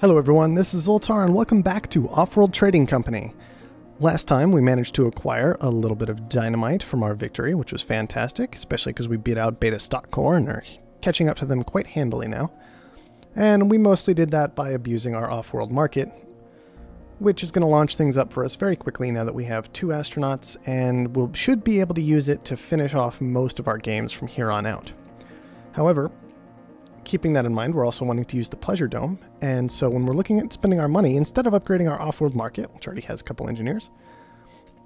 Hello everyone, this is Zoltar and welcome back to Offworld Trading Company. Last time we managed to acquire a little bit of dynamite from our victory, which was fantastic, especially because we beat out Beta Stock Core and are catching up to them quite handily now. And we mostly did that by abusing our Offworld market, which is going to launch things up for us very quickly now that we have 2 astronauts, and we should be able to use it to finish off most of our games from here on out. However, keeping that in mind, we're also wanting to use the Pleasure Dome, and so when we're looking at spending our money, instead of upgrading our Offworld market, which already has a couple engineers,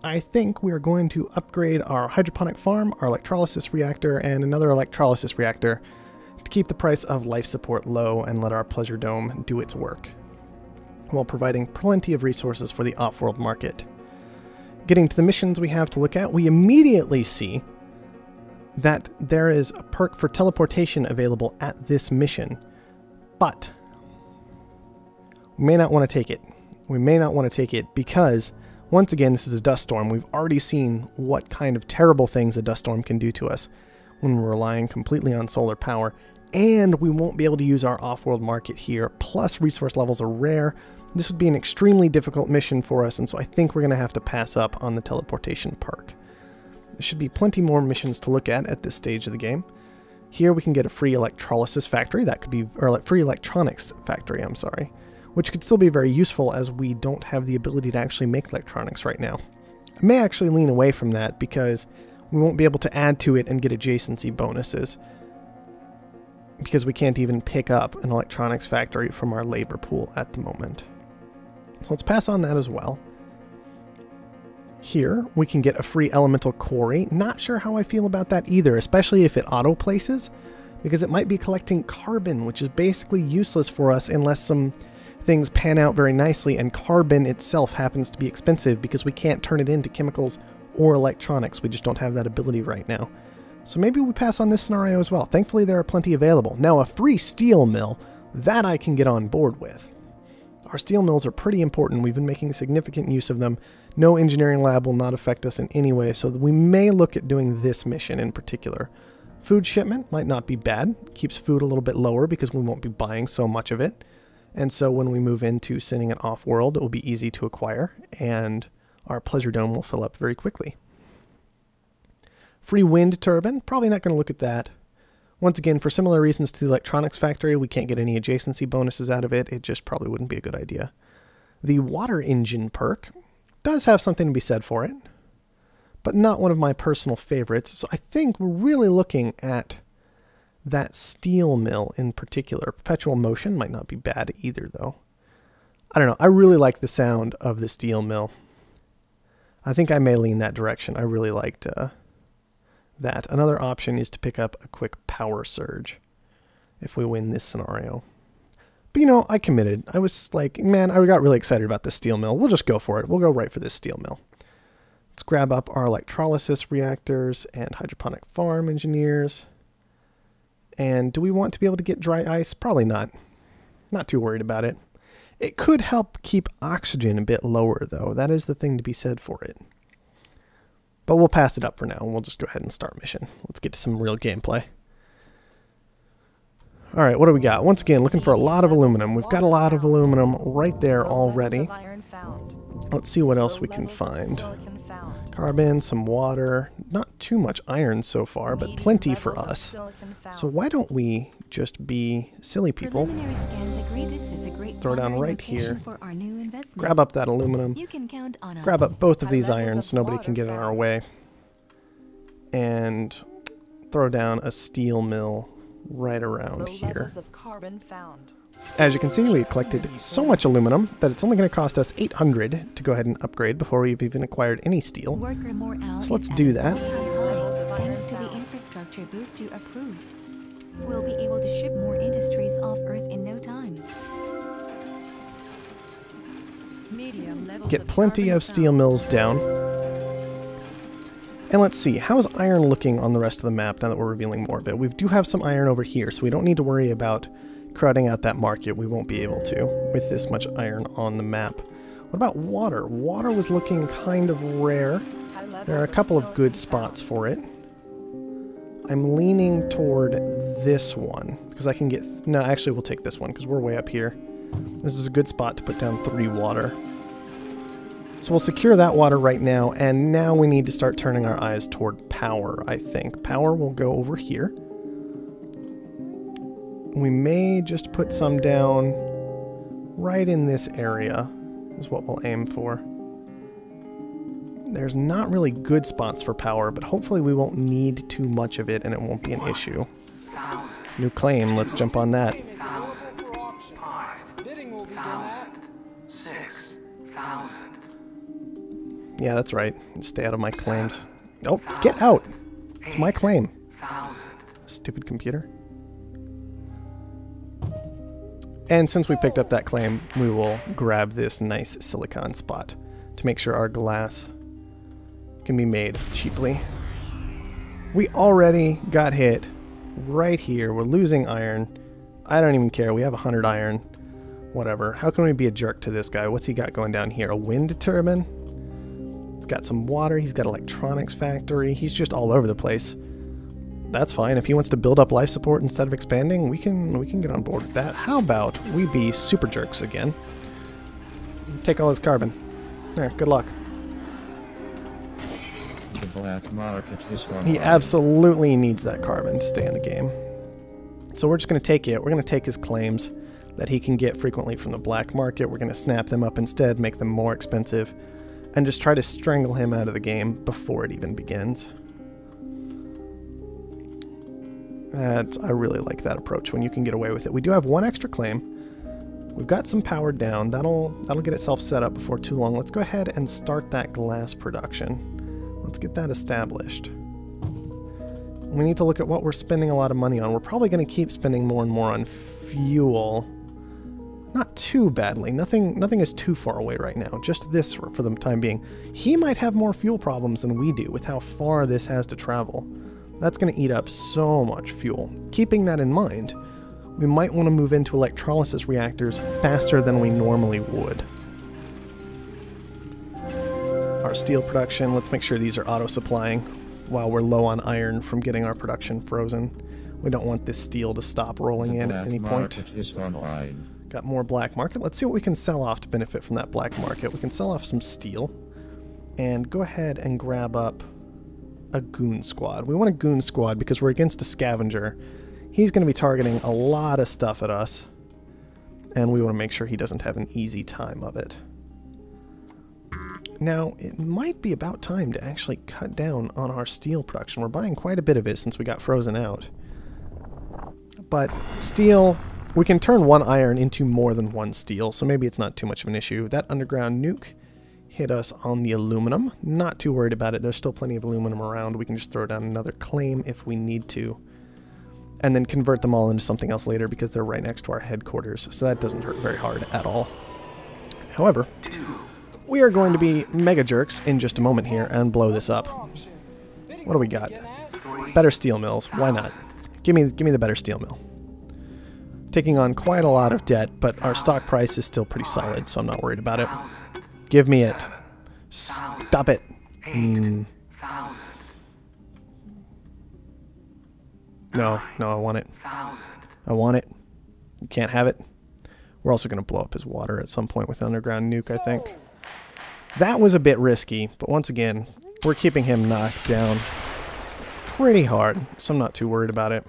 I think we are going to upgrade our hydroponic farm, our electrolysis reactor, and another electrolysis reactor to keep the price of life support low and let our Pleasure Dome do its work, while providing plenty of resources for the Offworld market. Getting to the missions we have to look at, we immediately see that there is a perk for teleportation available at this mission, but we may not want to take it. We may not want to take it because, once again, this is a dust storm. We've already seen what kind of terrible things a dust storm can do to us when we're relying completely on solar power, and we won't be able to use our off-world market here, plus resource levels are rare. This would be an extremely difficult mission for us, and so I think we're going to have to pass up on the teleportation perk. There should be plenty more missions to look at this stage of the game. Here we can get a free electrolysis factory, that could be, or free electronics factory, I'm sorry, which could still be very useful as we don't have the ability to actually make electronics right now. I may actually lean away from that because we won't be able to add to it and get adjacency bonuses, because we can't even pick up an electronics factory from our labor pool at the moment. So let's pass on that as well. Here, we can get a free elemental quarry. Not sure how I feel about that either, especially if it auto-places, because it might be collecting carbon, which is basically useless for us unless some things pan out very nicely, and carbon itself happens to be expensive because we can't turn it into chemicals or electronics. We just don't have that ability right now. So maybe we pass on this scenario as well. Thankfully, there are plenty available. Now, a free steel mill, that I can get on board with. Our steel mills are pretty important. We've been making significant use of them. No engineering lab will not affect us in any way, so we may look at doing this mission in particular. Food shipment might not be bad. Keeps food a little bit lower because we won't be buying so much of it. And so when we move into sending it off-world, it will be easy to acquire, and our Pleasure Dome will fill up very quickly. Free wind turbine, probably not going to look at that. Once again, for similar reasons to the electronics factory, we can't get any adjacency bonuses out of it. It just probably wouldn't be a good idea. The water engine perk does have something to be said for it, but not one of my personal favorites. So I think we're really looking at that steel mill in particular. Perpetual motion might not be bad either, though. I don't know. I really like the sound of the steel mill. I think I may lean that direction. I really liked that. Another option is to pick up a quick power surge if we win this scenario. But you know, I committed. I was like, man, I got really excited about this steel mill. We'll just go for it. We'll go right for this steel mill. Let's grab up our electrolysis reactors and hydroponic farm engineers. And do we want to be able to get dry ice? Probably not. Not too worried about it. It could help keep oxygen a bit lower, though. That is the thing to be said for it. But we'll pass it up for now, and we'll just go ahead and start mission. Let's get to some real gameplay. Alright, what do we got? Once again, looking for a lot of aluminum. We've got a lot of aluminum right there already. Let's see what else we can find. Carbon, some water. Not too much iron so far, but plenty for us. So why don't we just be silly people? Throw down right here. Grab up that aluminum. Grab up both of these irons so nobody can get in our way. And throw down a steel mill right around here. As you can see, we collected so much aluminum that it's only going to cost us 800 to go ahead and upgrade before we've even acquired any steel. So let's do that. Thanks to the infrastructure boost you approved, we'll be able to ship more industries off Earth in no time. Get plenty of steel mills down. And let's see, how is iron looking on the rest of the map now that we're revealing more of it? We do have some iron over here, so we don't need to worry about crowding out that market. We won't be able to with this much iron on the map. What about water? Water was looking kind of rare. There are a couple of good spots for it. I'm leaning toward this one because I can get... No, actually we'll take this one because we're way up here. This is a good spot to put down 3 water. So we'll secure that water right now, and now we need to start turning our eyes toward power, I think. Power will go over here. We may just put some down right in this area, is what we'll aim for. There's not really good spots for power, but hopefully we won't need too much of it and it won't be an issue. New claim, let's jump on that. 6,000. Yeah, that's right. Stay out of my claims. Oh, get out! It's my claim. Stupid computer. And since we picked up that claim, we will grab this nice silicon spot to make sure our glass can be made cheaply. We already got hit right here. We're losing iron. I don't even care. We have 100 iron. Whatever. How can we be a jerk to this guy? What's he got going down here? A wind turbine? He's got some water. He's got electronics factory. He's just all over the place. That's fine. If he wants to build up life support instead of expanding, we can get on board with that. How about we be super jerks again? Take all his carbon. There, good luck. The black market is on. He absolutely needs that carbon to stay in the game. So we're just going to take it. We're going to take his claims that he can get frequently from the black market. We're going to snap them up instead, make them more expensive, and just try to strangle him out of the game before it even begins. I really like that approach when you can get away with it. We do have 1 extra claim. We've got some power down. That'll get itself set up before too long. Let's go ahead and start that glass production. Let's get that established. We need to look at what we're spending a lot of money on. We're probably going to keep spending more and more on fuel. Not too badly. Nothing is too far away right now. Just this for the time being. He might have more fuel problems than we do with how far this has to travel. That's going to eat up so much fuel. Keeping that in mind, we might want to move into electrolysis reactors faster than we normally would. Our steel production, let's make sure these are auto-supplying while we're low on iron from getting our production frozen. We don't want this steel to stop rolling in at any point. Got more black market. Let's see what we can sell off to benefit from that black market. We can sell off some steel and go ahead and grab up a goon squad. We want a goon squad because we're against a scavenger. He's going to be targeting a lot of stuff at us, and we want to make sure he doesn't have an easy time of it. Now, it might be about time to actually cut down on our steel production. We're buying quite a bit of it since we got frozen out. But steel, we can turn 1 iron into more than 1 steel, so maybe it's not too much of an issue. That underground nuke hit us on the aluminum. Not too worried about it. There's still plenty of aluminum around. We can just throw down another claim if we need to. And then convert them all into something else later because they're right next to our headquarters. So that doesn't hurt very hard at all. However, we are going to be mega jerks in just a moment here and blow this up. What do we got? Better steel mills. Why not? Give me the better steel mill. Taking on quite a lot of debt, but our stock price is still pretty solid, so I'm not worried about it. Give me it. Stop it. No, I want it. I want it. You can't have it. We're also going to blow up his water at some point with an underground nuke, I think. That was a bit risky, but once again, we're keeping him knocked down pretty hard, so I'm not too worried about it.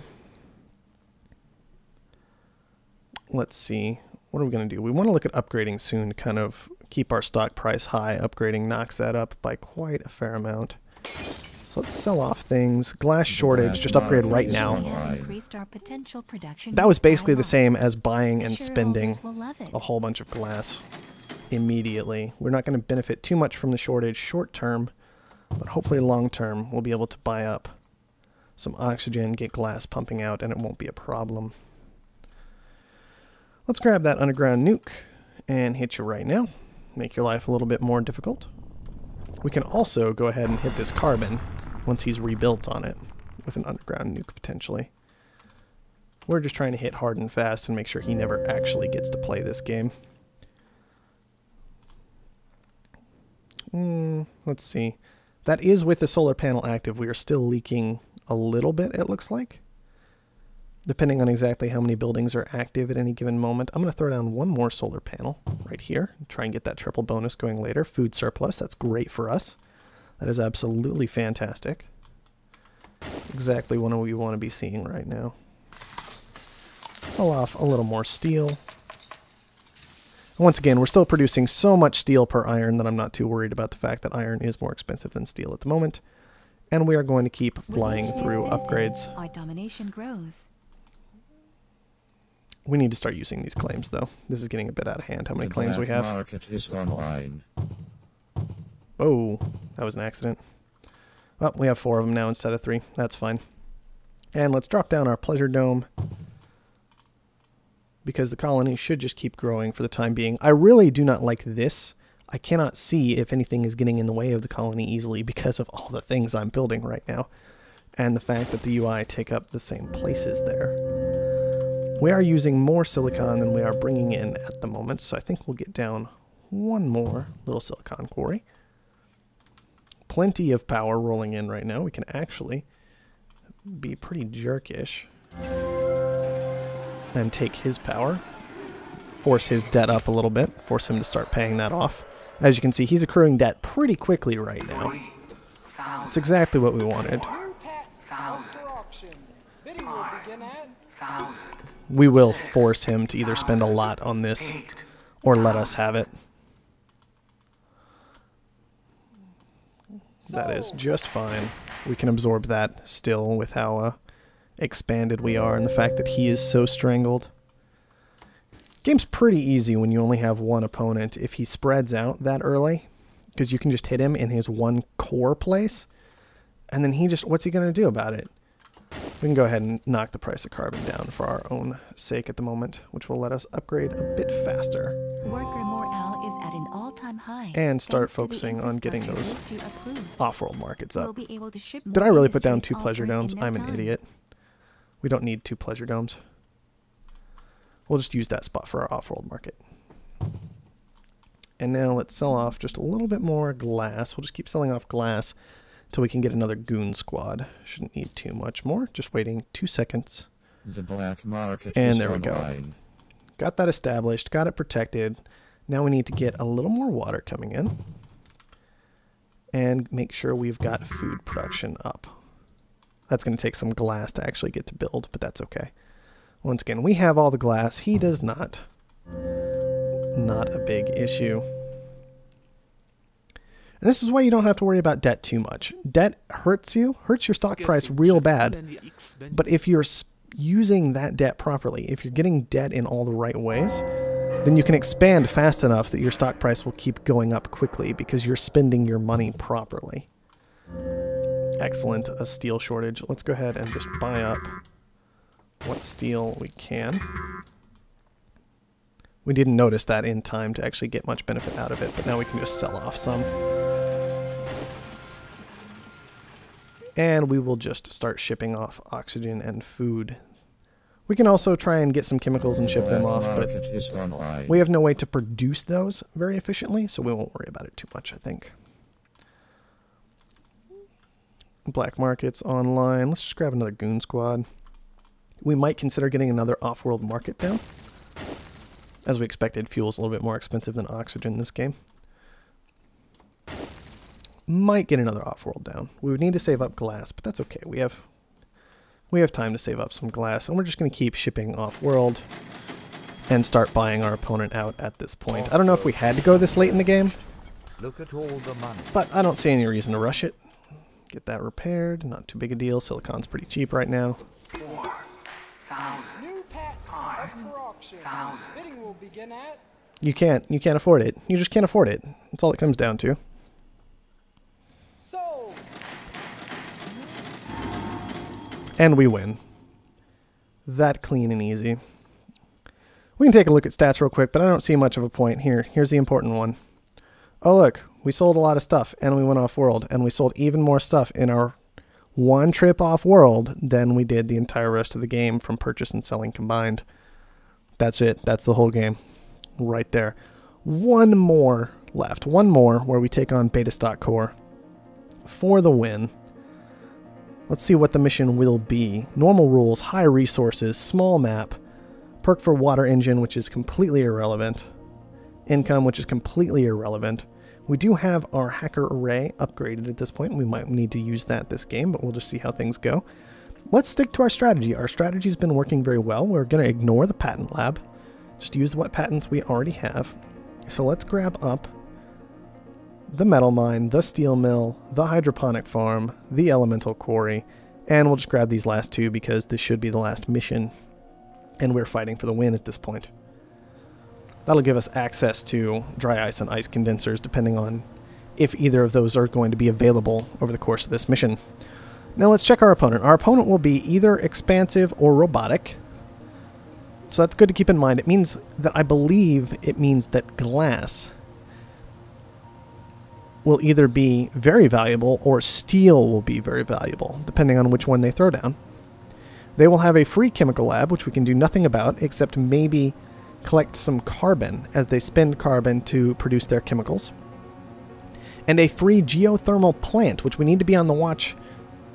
Let's see. What are we going to do? We want to look at upgrading soon to kind of keep our stock price high. Upgrading knocks that up by quite a fair amount. So let's sell off things. Glass shortage, just upgrade right now. That was basically the same as buying and spending a whole bunch of glass immediately. We're not going to benefit too much from the shortage short term, but hopefully long term we'll be able to buy up some oxygen, get glass pumping out, and it won't be a problem. Let's grab that underground nuke and hit you right now. Make your life a little bit more difficult. We can also go ahead and hit this carbon once he's rebuilt on it with an underground nuke potentially. We're just trying to hit hard and fast and make sure he never actually gets to play this game. Let's see. That is with the solar panel active. We are still leaking a little bit, it looks like. depending on exactly how many buildings are active at any given moment. I'm going to throw down one more solar panel right here. Try and get that triple bonus going later. Food surplus, that's great for us. That is absolutely fantastic. Exactly what we want to be seeing right now. Sell off a little more steel. Once again, we're still producing so much steel per iron that I'm not too worried about the fact that iron is more expensive than steel at the moment. And we are going to keep flying through upgrades. Our domination grows. We need to start using these claims, though. This is getting a bit out of hand. How many claims we have? The market is online. Oh, that was an accident. Well, we have 4 of them now instead of 3. That's fine. And let's drop down our pleasure dome, because the colony should just keep growing for the time being. I really do not like this. I cannot see if anything is getting in the way of the colony easily because of all the things I'm building right now. And the fact that the UI take up the same places there. We are using more silicon than we are bringing in at the moment, so I think we'll get down one more little silicon quarry. Plenty of power rolling in right now. We can actually be pretty jerkish and take his power, force his debt up a little bit, force him to start paying that off. As you can see, he's accruing debt pretty quickly right now. It's exactly what we wanted. We will force him to either spend a lot on this or let us have it. That is just fine. We can absorb that still with how expanded we are and the fact that he is so strangled. Game's pretty easy when you only have one opponent if he spreads out that early, because you can just hit him in his one core place, and then what's he going to do about it? We can go ahead and knock the price of carbon down for our own sake at the moment, which will let us upgrade a bit faster. Worker morale is at an all-time high. And start focusing on getting those off-world markets up. We'll be able to ship Did I really put down industries 2 pleasure off-grid domes? in no I'm an time. idiot. We don't need 2 pleasure domes. We'll just use that spot for our off-world market. And now let's sell off just a little bit more glass. We'll just keep selling off glass until we can get another goon squad. Shouldn't need too much more. Just waiting 2 seconds. The black market And is there we online. go. Got that established. Got it protected. Now we need to get a little more water coming in. And make sure we've got food production up. That's going to take some glass to actually get to build, but that's okay. Once again, we have all the glass. He does not. Not a big issue. And this is why you don't have to worry about debt too much. Debt hurts your stock price real bad. But if you're using that debt properly, if you're getting debt in all the right ways, then you can expand fast enough that your stock price will keep going up quickly because you're spending your money properly. Excellent, a steel shortage. Let's go ahead and just buy up what steel we can. We didn't notice that in time to actually get much benefit out of it, but now we can just sell off some. And we will just start shipping off oxygen and food. We can also try and get some chemicals and ship them off, but we have no way to produce those very efficiently, so we won't worry about it too much, I think. Black market's online. Let's just grab another goon squad. We might consider getting another off-world market down. As we expected, fuel's a little bit more expensive than oxygen in this game. Might get another off-world down. We would need to save up glass, but that's okay. We have time to save up some glass, and we're just going to keep shipping off-world and start buying our opponent out at this point. I don't know if we had to go this late in the game, Look at all the money. but I don't see any reason to rush it. Get that repaired. Not too big a deal. Silicon's pretty cheap right now. 4,000. New patent up for auction. Bidding will begin at. You can't afford it. You just can't afford it. That's all it comes down to. Sold. And we win. That clean and easy. We can take a look at stats real quick, but I don't see much of a point here. Here's the important one. Oh look, we sold a lot of stuff and we went off-world, and we sold even more stuff in our one trip off-world than we did the entire rest of the game from purchase and selling combined. That's it. That's the whole game. Right there. One more left. One more where we take on Beta Stock Core for the win. Let's see what the mission will be. Normal rules, high resources, small map, perk for water engine, which is completely irrelevant, income, which is completely irrelevant. We do have our hacker array upgraded at this point. We might need to use that this game, but we'll just see how things go. Let's stick to our strategy. Our strategy's been working very well. We're going to ignore the patent lab. Just use what patents we already have. So let's grab up the metal mine, the steel mill, the hydroponic farm, the elemental quarry, and we'll just grab these last two because this should be the last mission, and we're fighting for the win at this point. That'll give us access to dry ice and ice condensers depending on if either of those are going to be available over the course of this mission. Now let's check our opponent. Our opponent will be either expansive or robotic. So that's good to keep in mind. It means that I believe it means that glass will either be very valuable or steel will be very valuable, depending on which one they throw down. They will have a free chemical lab, which we can do nothing about except maybe collect some carbon as they spend carbon to produce their chemicals. And a free geothermal plant, which we need to be on the watch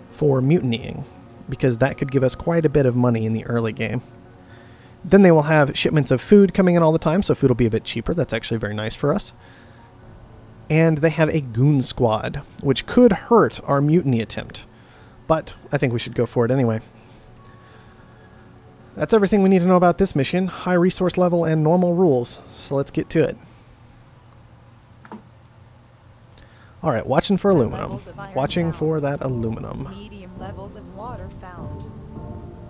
for mutinying, because that could give us quite a bit of money in the early game. Then they will have shipments of food coming in all the time, so food will be a bit cheaper. That's actually very nice for us. And they have a goon squad, which could hurt our mutiny attempt, but I think we should go for it anyway. That's everything we need to know about this mission. High resource level and normal rules, so let's get to it. Alright, watching for aluminum. Watching for that aluminum. Medium levels of water found.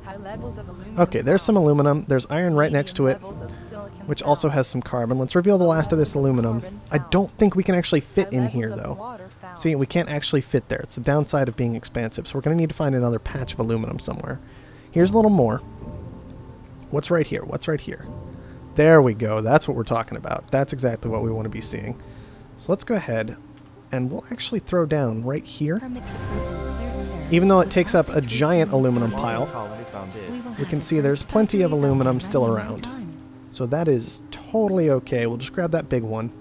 High levels of aluminum. Okay, there's some aluminum. There's iron right next to it, which also has some carbon. Let's reveal the last of this aluminum. I don't think we can actually fit in here, though. See, we can't actually fit there. It's the downside of being expansive, so we're going to need to find another patch of aluminum somewhere. Here's a little more. What's right here? What's right here? There we go. That's what we're talking about. That's exactly what we want to be seeing. So let's go ahead, and we'll actually throw down right here. Even though it takes up a giant aluminum pile, we can see there's plenty of aluminum still around. So that is totally okay. We'll just grab that big one.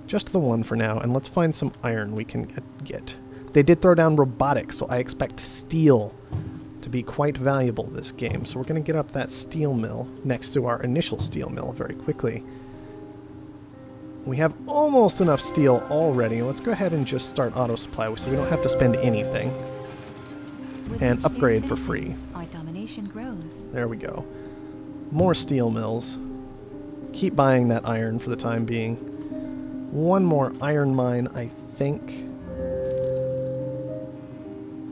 Just the one for now, and let's find some iron we can get. They did throw down robotics, so I expect steel to be quite valuable this game. So we're going to get up that steel mill next to our initial steel mill very quickly. We have almost enough steel already. Let's go ahead and just start auto supply so we don't have to spend anything. And upgrade for free. Our domination grows. There we go. More steel mills. Keep buying that iron for the time being. One more iron mine, I think.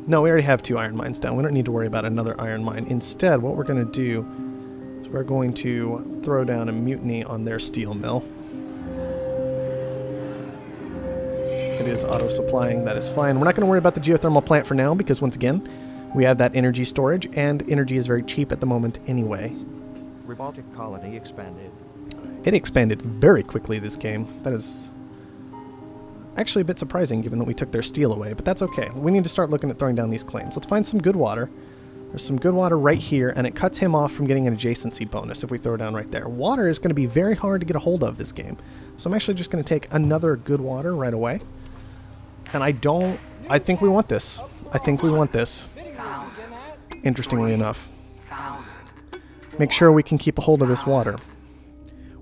No, we already have 2 iron mines down. We don't need to worry about another iron mine. Instead, what we're going to do is we're going to throw down a mutiny on their steel mill. It is auto-supplying. That is fine. We're not going to worry about the geothermal plant for now because, once again, we have that energy storage, and energy is very cheap at the moment anyway. Robotic colony expanded. It expanded very quickly this game. That is actually a bit surprising given that we took their steel away, but that's okay. We need to start looking at throwing down these claims. Let's find some good water. There's some good water right here, and it cuts him off from getting an adjacency bonus if we throw down right there. Water is going to be very hard to get a hold of this game, so I'm actually just going to take another good water right away. And I think we want this. I think we want this. Interestingly enough. Make sure we can keep a hold of this water.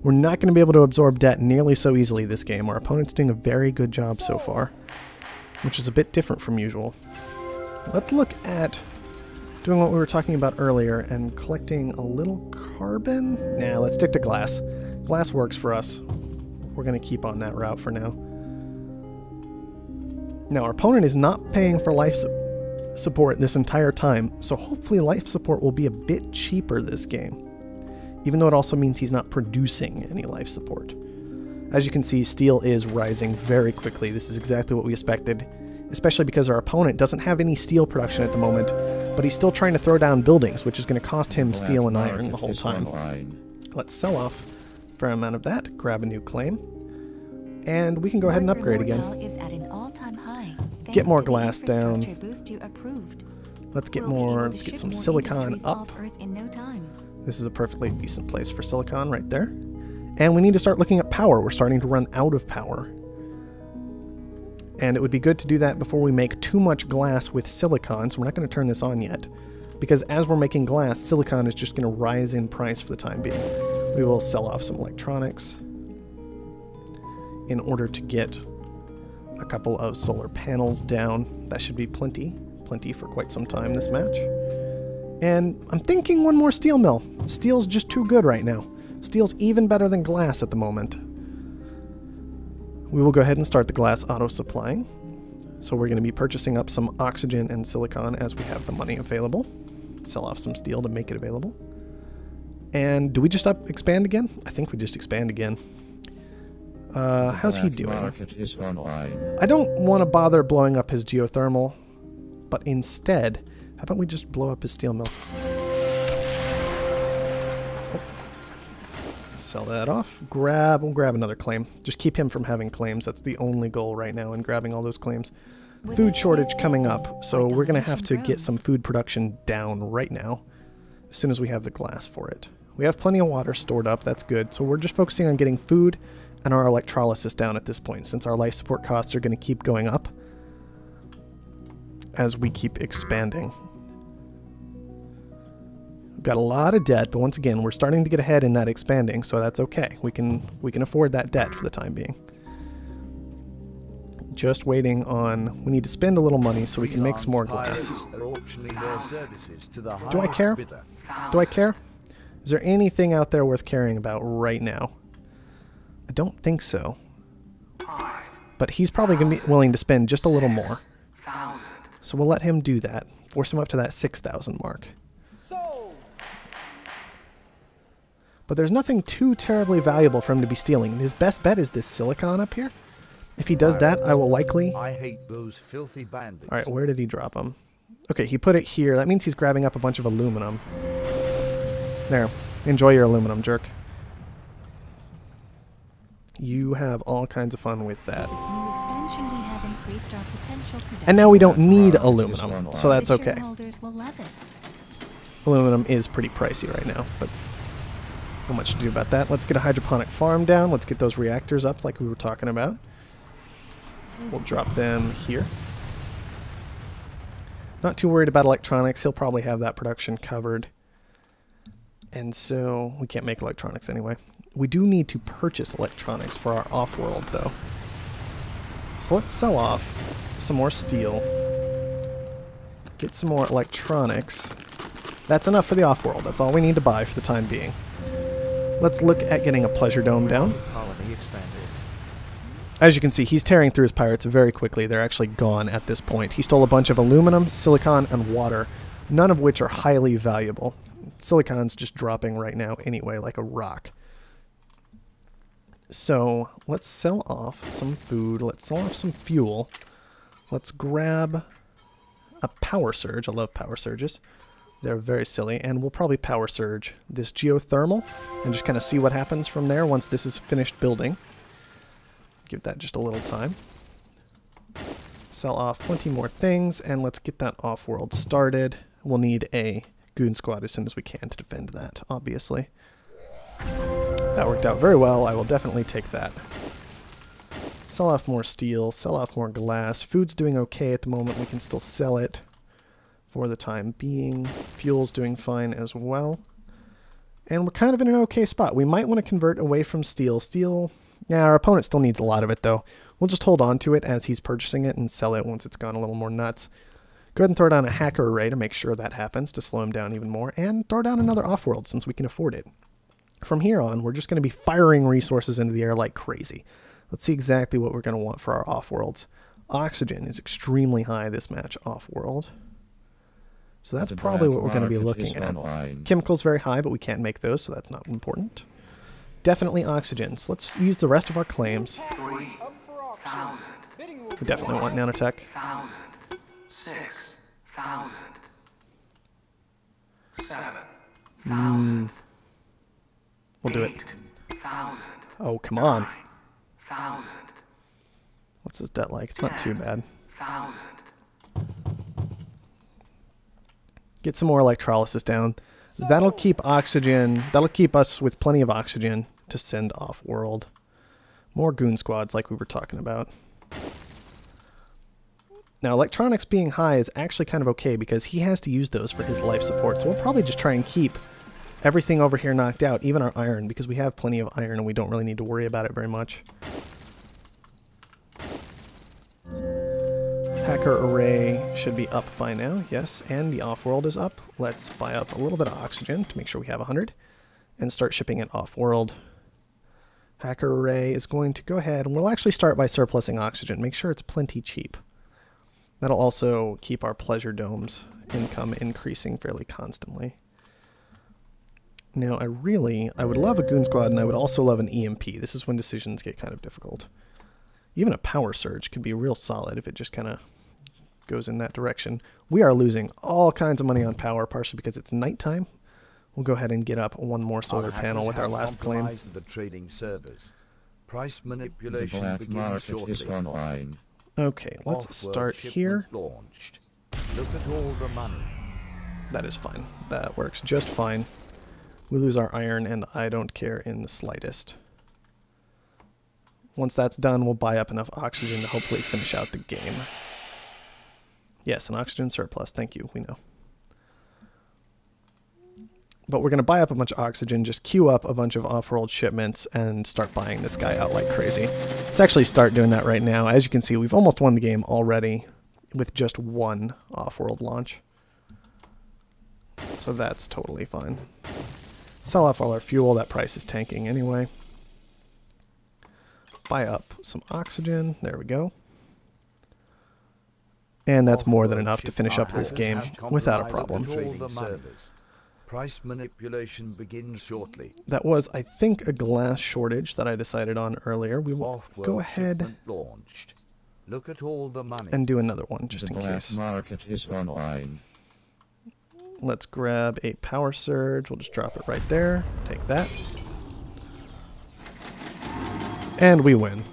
We're not going to be able to absorb debt nearly so easily this game. Our opponent's doing a very good job so far, which is a bit different from usual. Let's look at doing what we were talking about earlier and collecting a little carbon. Nah, let's stick to glass. Glass works for us. We're going to keep on that route for now. Now, our opponent is not paying for life support this entire time, so hopefully life support will be a bit cheaper this game. Even though it also means he's not producing any life support. As you can see, steel is rising very quickly. This is exactly what we expected, especially because our opponent doesn't have any steel production at the moment, but he's still trying to throw down buildings, which is going to cost him steel and iron the whole time. Let's sell off a fair amount of that, grab a new claim, and we can go ahead and upgrade again. Is at an all-time high. Get more glass down. Boost you approved. Let's get more, let's get some silicon up. Earth in no time. This is a perfectly decent place for silicon right there. And we need to start looking at power. We're starting to run out of power. And it would be good to do that before we make too much glass with silicon, so we're not going to turn this on yet. Because as we're making glass, silicon is just going to rise in price for the time being. We will sell off some electronics in order to get a couple of solar panels down. That should be plenty for quite some time this match. And I'm thinking one more steel mill. Steel's just too good right now. Steel's even better than glass at the moment. We will go ahead and start the glass auto supplying. So we're going to be purchasing up some oxygen and silicon as we have the money available. Sell off some steel to make it available. And do we just expand again? I think we just expand again. How's he doing? Market is online. I don't want to bother blowing up his geothermal, but instead, how about we just blow up his steel mill? Sell that off. We'll grab another claim. Just keep him from having claims. That's the only goal right now in grabbing all those claims. Food shortage coming up, so we're going to have to get some food production down right now as soon as we have the glass for it. We have plenty of water stored up, that's good. So we're just focusing on getting food and our electrolysis down at this point, since our life support costs are going to keep going up as we keep expanding. We've got a lot of debt, but once again, we're starting to get ahead in that expanding, so that's okay. We can afford that debt for the time being. Just waiting on... We need to spend a little money so we can make some more glass. Do I care? Do I care? Is there anything out there worth caring about right now? I don't think so. But he's probably going to be willing to spend just a little more. So we'll let him do that. Force him up to that 6,000 mark. But there's nothing too terribly valuable for him to be stealing. His best bet is this silicon up here. If he does that, I will likely... I hate those filthy bandits. Alright, where did he drop them? Okay, he put it here. That means he's grabbing up a bunch of aluminum. There. Enjoy your aluminum, jerk. You have all kinds of fun with that. This new expansion, we have increased our potential production. And now we don't need aluminum, so that's okay. Shareholders will love it. Aluminum is pretty pricey right now, but not much to do about that. Let's get a hydroponic farm down. Let's get those reactors up like we were talking about. We'll drop them here. Not too worried about electronics. He'll probably have that production covered. And so we can't make electronics anyway. We do need to purchase electronics for our Offworld, though. So let's sell off some more steel. Get some more electronics. That's enough for the Offworld. That's all we need to buy for the time being. Let's look at getting a pleasure dome down. Colony expanded. As you can see, he's tearing through his pirates very quickly. They're actually gone at this point. He stole a bunch of aluminum, silicon, and water, none of which are highly valuable. Silicon's just dropping right now anyway, like a rock. So let's sell off some food. Let's sell off some fuel. Let's grab a power surge. I love power surges. They're very silly. And we'll probably power surge this geothermal and just kind of see what happens from there once this is finished building. Give that just a little time. Sell off plenty more things, and let's get that Offworld started. We'll need a goon squad as soon as we can to defend that, obviously. That worked out very well. I will definitely take that. Sell off more steel, sell off more glass. Food's doing okay at the moment. We can still sell it for the time being. Fuel's doing fine as well. And we're kind of in an okay spot. We might want to convert away from steel. Steel, yeah, our opponent still needs a lot of it, though. We'll just hold on to it as he's purchasing it and sell it once it's gone a little more nuts. Go ahead and throw down a hacker array to make sure that happens, to slow him down even more, and throw down another Offworld since we can afford it. From here on, we're just going to be firing resources into the air like crazy. Let's see exactly what we're going to want for our Offworlds. Oxygen is extremely high this match, Offworld. So that's probably what we're going to be looking at. Chemical's very high, but we can't make those, so that's not important. Definitely oxygen. So let's use the rest of our claims. We definitely want nanotech. 6,000. 7,000. We'll do it. 8,000. Oh, come on. 1,000. What's his debt like? It's not too bad. 1,000. Get some more electrolysis down. That'll keep oxygen. That'll keep us with plenty of oxygen to send off world. More goon squads like we were talking about. Now, electronics being high is actually kind of okay because he has to use those for his life support. So we'll probably just try and keep everything over here knocked out, even our iron, because we have plenty of iron and we don't really need to worry about it very much. Hacker array should be up by now, yes, and the Offworld is up. Let's buy up a little bit of oxygen to make sure we have 100 and start shipping it Offworld. Hacker array is going to go ahead, and we'll actually start by surplusing oxygen. Make sure it's plenty cheap. That'll also keep our pleasure domes income increasing fairly constantly. Now, I would love a Goon Squad, and I would also love an EMP. This is when decisions get kind of difficult. Even a power surge could be real solid if it just kind of goes in that direction. We are losing all kinds of money on power, partially because it's nighttime. We'll go ahead and get up one more solar panel with our last claim. The trading servers. Price manipulation The black begins market shortly. is online. Okay, let's Offworld start shipment here. Launched. Look at all the money. That is fine. That works just fine. We lose our iron, and I don't care in the slightest. Once that's done, we'll buy up enough oxygen to hopefully finish out the game. Yes, an oxygen surplus. Thank you. We know. But we're going to buy up a bunch of oxygen, just queue up a bunch of off-world shipments, and start buying this guy out like crazy. Let's actually start doing that right now. As you can see, we've almost won the game already with just one off-world launch. So that's totally fine. Sell off all our fuel. That price is tanking anyway. Buy up some oxygen. There we go. And that's more than enough to finish up this game without a problem. Price manipulation begins shortly. That was, I think, a glass shortage that I decided on earlier. We will go ahead launched. Look at all the money. and do another one just The in black case. market is online. Let's grab a power surge. We'll just drop it right there. Take that. And we win.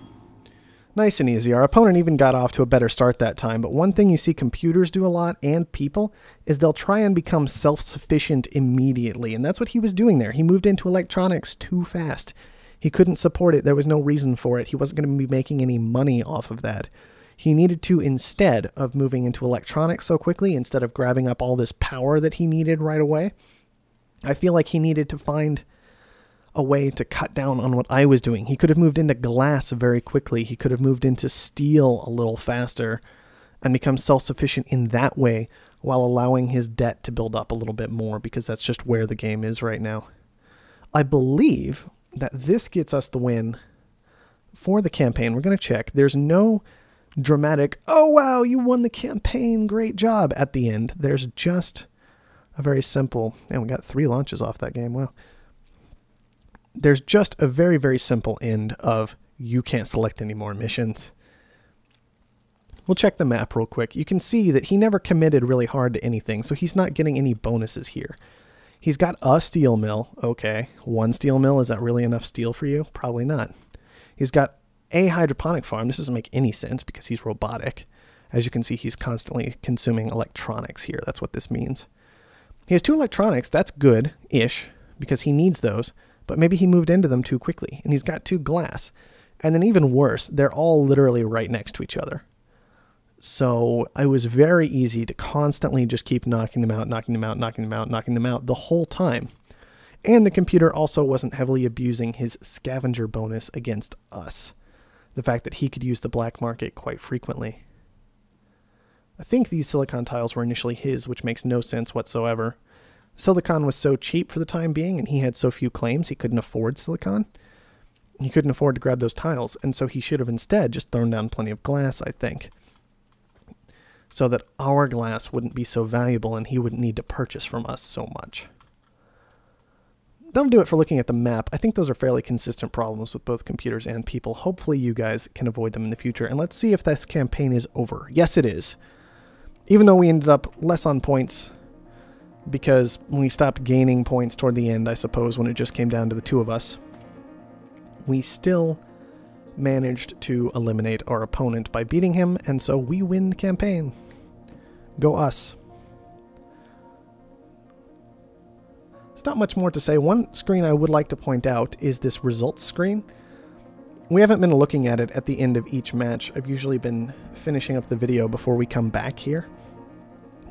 Nice and easy. Our opponent even got off to a better start that time, but one thing you see computers do a lot, and people, is they'll try and become self-sufficient immediately, and that's what he was doing there. He moved into electronics too fast. He couldn't support it. There was no reason for it. He wasn't going to be making any money off of that. He needed to, instead of moving into electronics so quickly, instead of grabbing up all this power that he needed right away, I feel like he needed to find a way to cut down on what I was doing. He could have moved into glass very quickly. He could have moved into steel a little faster and become self-sufficient in that way while allowing his debt to build up a little bit more, because that's just where the game is right now. I believe that this gets us the win for the campaign. We're going to check. There's no dramatic, oh wow, you won the campaign, great job at the end. There's just a very simple, and we got 3 launches off that game. Wow. There's just a very, very simple end of you can't select any more missions. We'll check the map real quick. You can see that he never committed really hard to anything, so he's not getting any bonuses here. He's got a steel mill. Okay, 1 steel mill. Is that really enough steel for you? Probably not. He's got a hydroponic farm. This doesn't make any sense because he's robotic. As you can see, he's constantly consuming electronics here. That's what this means. He has 2 electronics. That's good-ish because he needs those. But maybe he moved into them too quickly, and he's got 2 glass. And then even worse, they're all literally right next to each other. So it was very easy to constantly just keep knocking them out, knocking them out, knocking them out, knocking them out the whole time. And the computer also wasn't heavily abusing his scavenger bonus against us. The fact that he could use the black market quite frequently. I think these silicon tiles were initially his, which makes no sense whatsoever. Silicon was so cheap for the time being, and he had so few claims, he couldn't afford silicon. He couldn't afford to grab those tiles, and so he should have instead just thrown down plenty of glass, I think. So that our glass wouldn't be so valuable, and he wouldn't need to purchase from us so much. That'll do it for looking at the map. I think those are fairly consistent problems with both computers and people. Hopefully you guys can avoid them in the future, and let's see if this campaign is over. Yes, it is. Even though we ended up less on points, because we stopped gaining points toward the end, I suppose, when it just came down to the 2 of us, we still managed to eliminate our opponent by beating him, and so we win the campaign. Go us. There's not much more to say. One screen I would like to point out is this results screen. We haven't been looking at it at the end of each match. I've usually been finishing up the video before we come back here.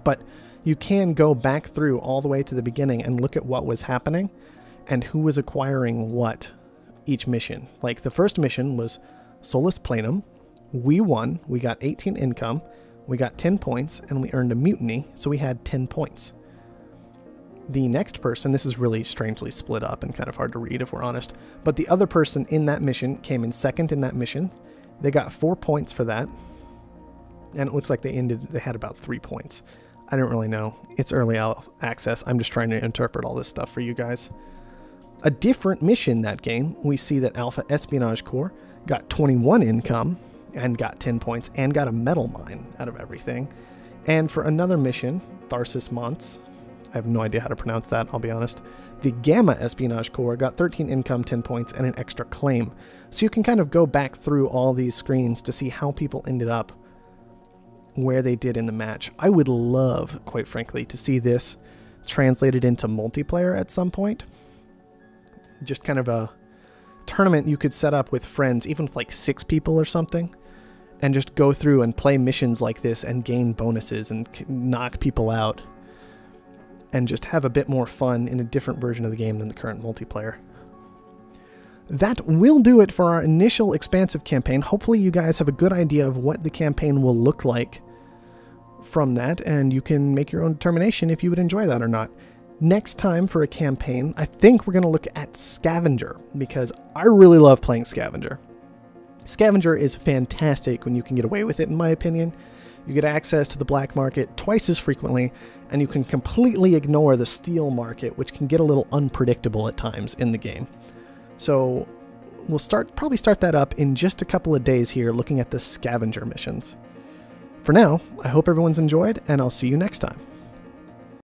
But you can go back through all the way to the beginning and look at what was happening and who was acquiring what each mission. Like the first mission was Solus Planum. We won. We got 18 income. We got 10 points, and we earned a mutiny, so we had 10 points. The next person, this is really strangely split up and kind of hard to read if we're honest, but the other person in that mission came in second in that mission. They got 4 points for that, and it looks like they had about 3 points. I don't really know. It's early access. I'm just trying to interpret all this stuff for you guys. A different mission that game, we see that Alpha Espionage Corps got 21 income, and got 10 points, and got a metal mine out of everything. And for another mission, Tharsis Mons, I have no idea how to pronounce that, I'll be honest, the Gamma Espionage Corps got 13 income, 10 points, and an extra claim. So you can kind of go back through all these screens to see how people ended up where they did in the match. I would love, quite frankly, to see this translated into multiplayer at some point. Just kind of a tournament you could set up with friends, even with like 6 people or something, and just go through and play missions like this and gain bonuses and knock people out and just have a bit more fun in a different version of the game than the current multiplayer. That will do it for our initial expansive campaign. Hopefully you guys have a good idea of what the campaign will look like from that, and you can make your own determination if you would enjoy that or not. Next time for a campaign, I think we're going to look at Scavenger, because I really love playing Scavenger. Scavenger is fantastic when you can get away with it, in my opinion. You get access to the black market twice as frequently, and you can completely ignore the steel market, which can get a little unpredictable at times in the game. So we'll probably start that up in just a couple of days here, looking at the Scavenger missions. For now, I hope everyone's enjoyed, and I'll see you next time.